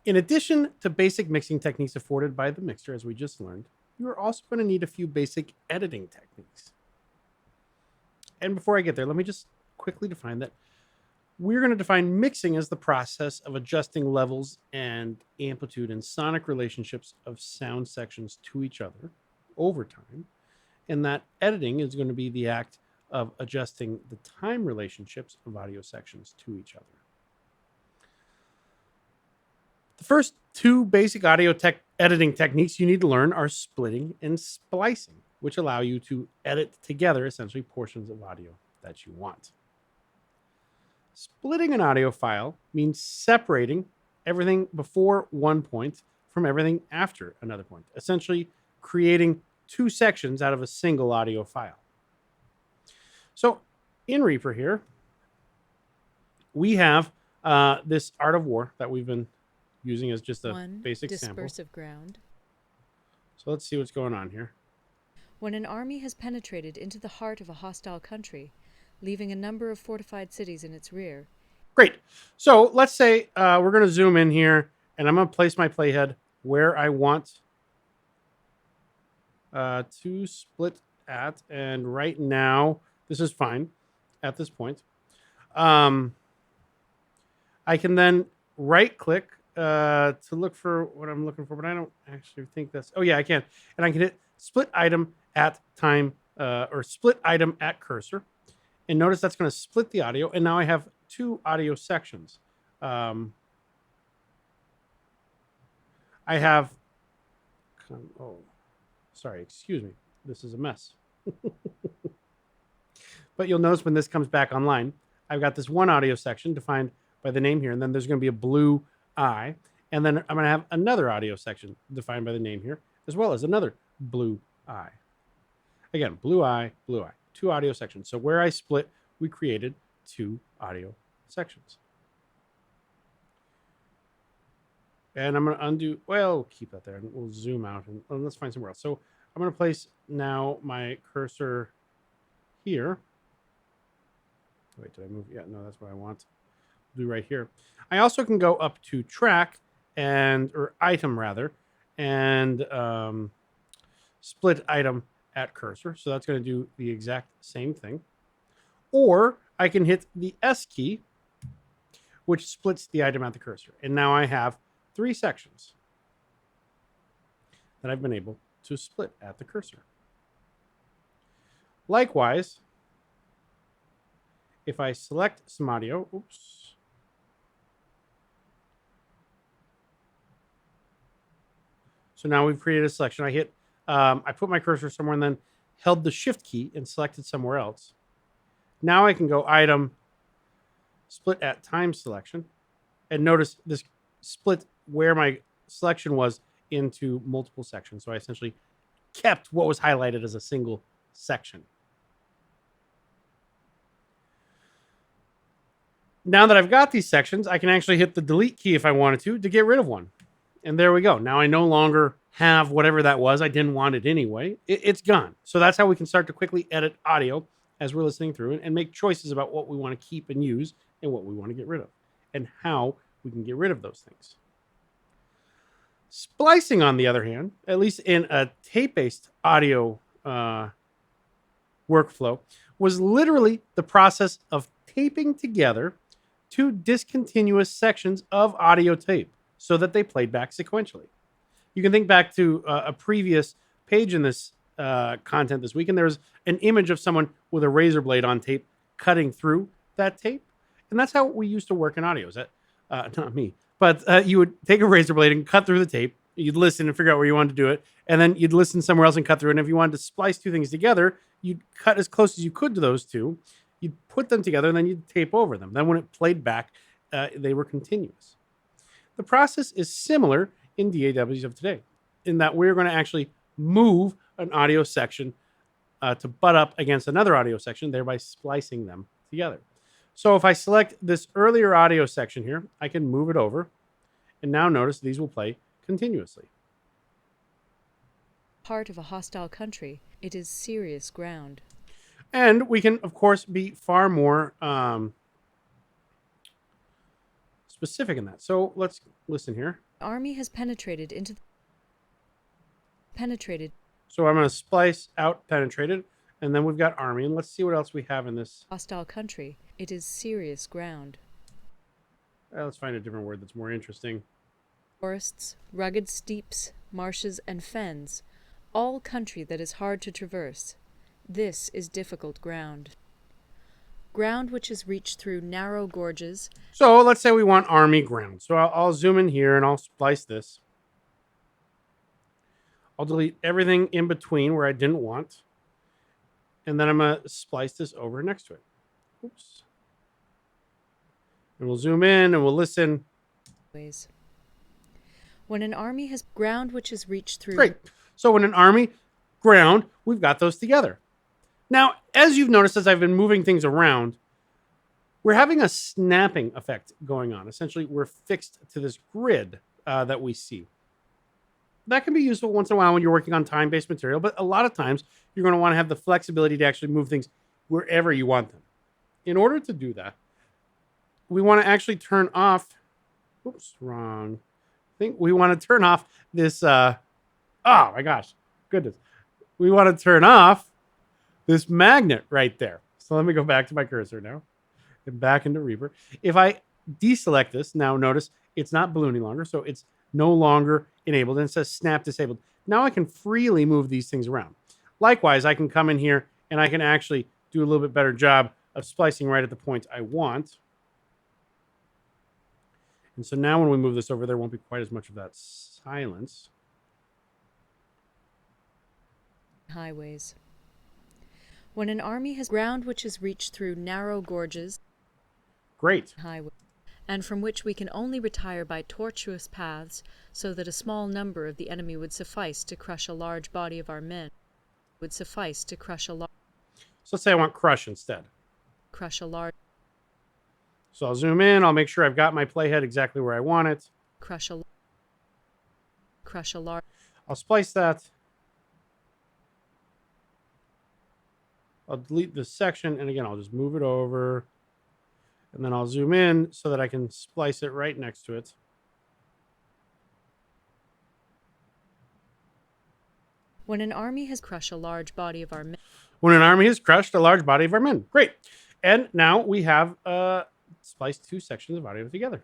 In addition to basic mixing techniques afforded by the mixer, as we just learned, you are also going to need a few basic editing techniques. And before I get there, let me just quickly define that we're going to define mixing as the process of adjusting levels and amplitude and sonic relationships of sound sections to each other over time. And that editing is going to be the act of adjusting the time relationships of audio sections to each other. The first two basic audio editing techniques you need to learn are splitting and splicing, which allow you to edit together essentially portions of audio that you want. Splitting an audio file means separating everything before one point from everything after another point, essentially creating two sections out of a single audio file. So in Reaper here, we have this Art of War that we've been using as just a basic sample. Dispersive ground. So let's see what's going on here. When an army has penetrated into the heart of a hostile country, leaving a number of fortified cities in its rear. Great. So let's say we're going to zoom in here, and I'm going to place my playhead where I want to split at. And right now, this is fine at this point. I can then right-click to look for what I'm looking for, but I don't actually think that's... Oh, yeah, I can. And I can hit split item at time or split item at cursor. And notice that's going to split the audio. And now I have two audio sections. I have... Oh, sorry. Excuse me. This is a mess. But you'll notice when this comes back online, I've got this one audio section defined by the name here. And then there's going to be a blue eye. And then I'm going to have another audio section defined by the name here, as well as another blue eye. Again, blue eye, two audio sections. So where I split, we created two audio sections. And I'm going to undo, well, keep that there, and we'll zoom out, and let's find somewhere else. So I'm going to place now my cursor here. Wait, did I move? Yeah, no, that's what I want. Do right here. I also can go up to track or item rather, and split item at cursor. So that's going to do the exact same thing. Or I can hit the S key, which splits the item at the cursor. And now I have three sections that I've been able to split at the cursor. Likewise, if I select some audio, oops. So now we've created a selection. I put my cursor somewhere and then held the shift key and selected somewhere else. Now I can go item, split at time selection, and notice this split where my selection was into multiple sections. So I essentially kept what was highlighted as a single section. Now that I've got these sections, I can actually hit the delete key if I wanted to get rid of one. And there we go. Now I no longer have whatever that was. I didn't want it anyway. It's gone. So that's how we can start to quickly edit audio as we're listening through and make choices about what we want to keep and use and what we want to get rid of and how we can get rid of those things. Splicing, on the other hand, at least in a tape-based audio workflow, was literally the process of taping together two discontinuous sections of audio tape so that they played back sequentially. You can think back to a previous page in this content this week, and there's an image of someone with a razor blade on tape cutting through that tape. And that's how we used to work in audio. Is that not me, but you would take a razor blade and cut through the tape. You'd listen and figure out where you wanted to do it. And then you'd listen somewhere else and cut through it. And if you wanted to splice two things together, you'd cut as close as you could to those two. You'd put them together and then you'd tape over them. Then when it played back, they were continuous. The process is similar in DAWs of today, in that we're going to actually move an audio section to butt up against another audio section, thereby splicing them together. So if I select this earlier audio section here, I can move it over. And now notice these will play continuously. Part of a hostile country, it is serious ground. And we can, of course, be far more specific in that. So let's listen here. Army has penetrated So I'm going to splice out penetrated, and then we've got army. And let's see what else we have in this. hostile country. It is serious ground. Let's find a different word that's more interesting. Forests, rugged steeps, marshes, and fens, all country that is hard to traverse. This is difficult ground. Ground which is reached through narrow gorges. So let's say we want army ground. So I'll zoom in here and I'll splice this. I'll delete everything in between where I didn't want. And then I'm going to splice this over next to it. Oops. And we'll zoom in and we'll listen. Ways. When an army has ground which is reached through. Great. So when an army, ground, we've got those together. Now, as you've noticed, as I've been moving things around, we're having a snapping effect going on. Essentially, we're fixed to this grid that we see. That can be useful once in a while when you're working on time-based material, but a lot of times you're going to want to have the flexibility to actually move things wherever you want them. In order to do that, we want to actually turn off, oops, wrong. I think we want to turn off this, oh my gosh, goodness. We want to turn off this magnet right there. So let me go back to my cursor now and back into Reaper. If I deselect this, now notice it's not blue any longer, so it's no longer enabled, and it says snap disabled. Now I can freely move these things around. Likewise, I can come in here and I can actually do a little bit better job of splicing right at the point I want. And so now when we move this over, there won't be quite as much of that silence. Highways. When an army has ground which is reached through narrow gorges. Great. Highway. And from which we can only retire by tortuous paths, so that a small number of the enemy would suffice to crush a large body of our men. So let's say I want crush instead. So I'll zoom in. I'll make sure I've got my playhead exactly where I want it. I'll splice that. I'll delete this section, and again, I'll just move it over. And then I'll zoom in so that I can splice it right next to it. When an army has crushed a large body of our men. When an army has crushed a large body of our men. Great. And now we have spliced two sections of audio together.